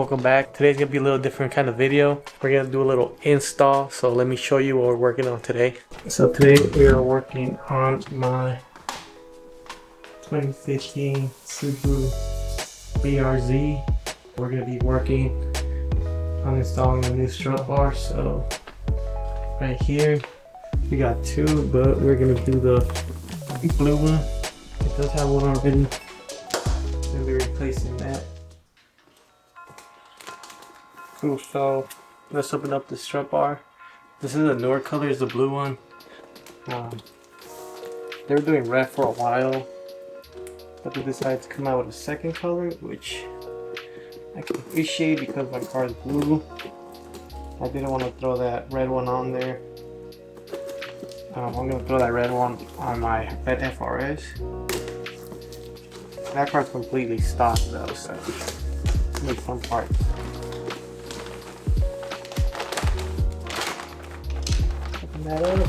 Welcome back. Today's gonna be a little different kind of video. We're gonna do a little install, so let me show you what we're working on today. So today we are working on my 2015 Subaru BRZ. We're gonna be working on installing a new strut bar. So right here we got two, but we're gonna do the blue one. It does have one already. We'll be replacing that. Cool, so let's open up the strut bar. This is a newer color, is the blue one. They were doing red for a while, but they decided to come out with a second color, which I can appreciate because my car is blue. I didn't want to throw that red one on there. I'm gonna throw that red one on my BLITZ FRS. That car's completely stock though, so it's a fun part. That up.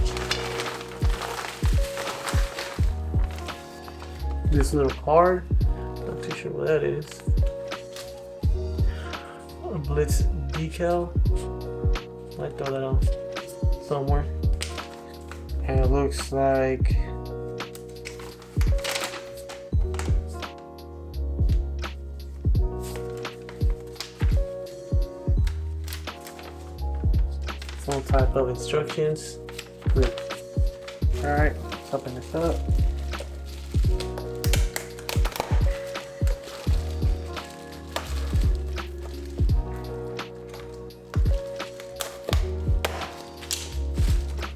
This little card, not too sure what that is. A BLITZ decal. Might throw that on somewhere. And it looks like some type of instructions. Alright, let's open this up.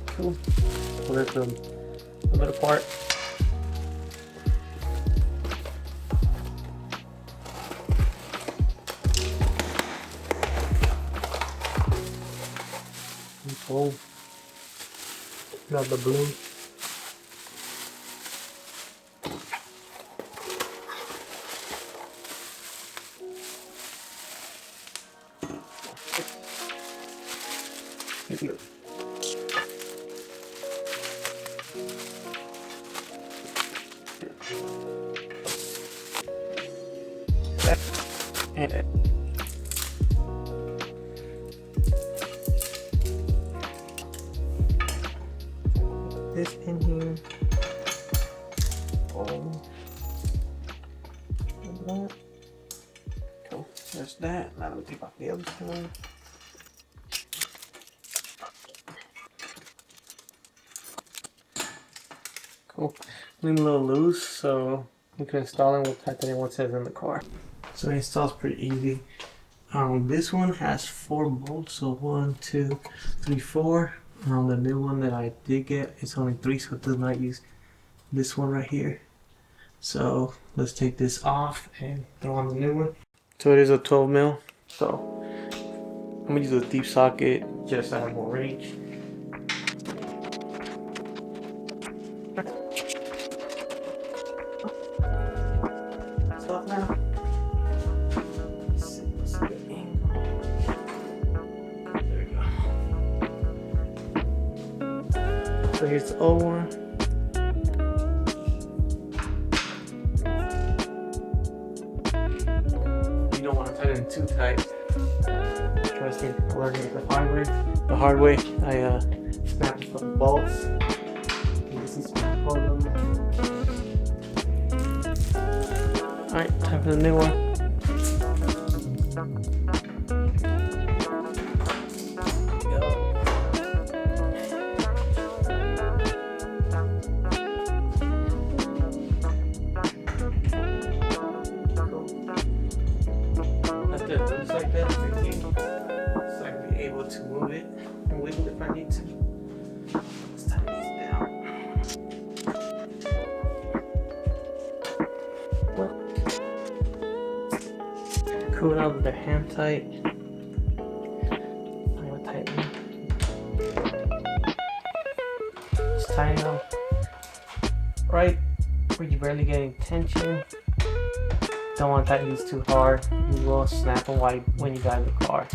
Cool. So there's the little part. Cool. Got the blue. And this in here. Oh, that. Cool. There's that. Now let me take off the other side. Cool. Leave them a little loose so you can install them with titanium what says in the car. So it installs pretty easy. This one has 4 bolts, so 1, 2, 3, 4. The new one that I did get is only 3, so it does not use this one right here. So let's take this off and throw on the new one. So it is a 12 mil. So I'm gonna use a deep socket just to have more range. Stop now. So here's the old one. You don't want to tighten it too tight. Trust me, I learned it the hard way. The hard way, I snapped some bolts. You can see some of them. Alright, time for the new one. Just like that, so I can be able to move it and wiggle if I need to. Let's tighten these down. Cool it out with the hand tight. I'm gonna tighten it. Just tighten them right where you're barely getting tension. Don't want to tighten these too hard. You will snap them when you drive the car.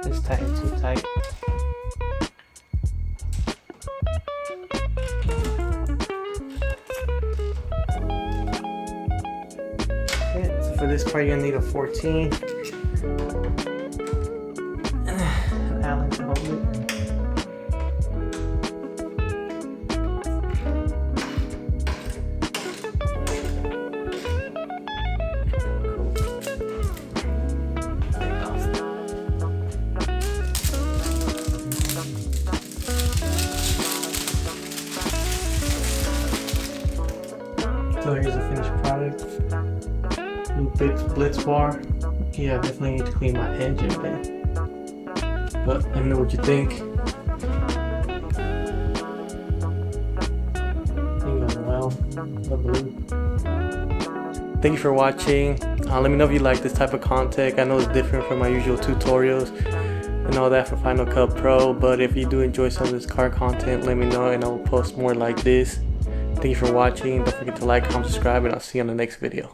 Just tighten too tight. for this part, you're gonna need a 14. An Allen to hold it. So here's the finished product. New BLITZ Bar. Yeah, I definitely need to clean my engine, man. But let me know what you think. Well, the blue. Thank you for watching. Let me know if you like this type of content. I know it's different from my usual tutorials and all that for Final Cut Pro, but if you do enjoy some of this car content, let me know and I will post more like this. Thank you for watching. Don't forget to like, comment, subscribe, and I'll see you on the next video.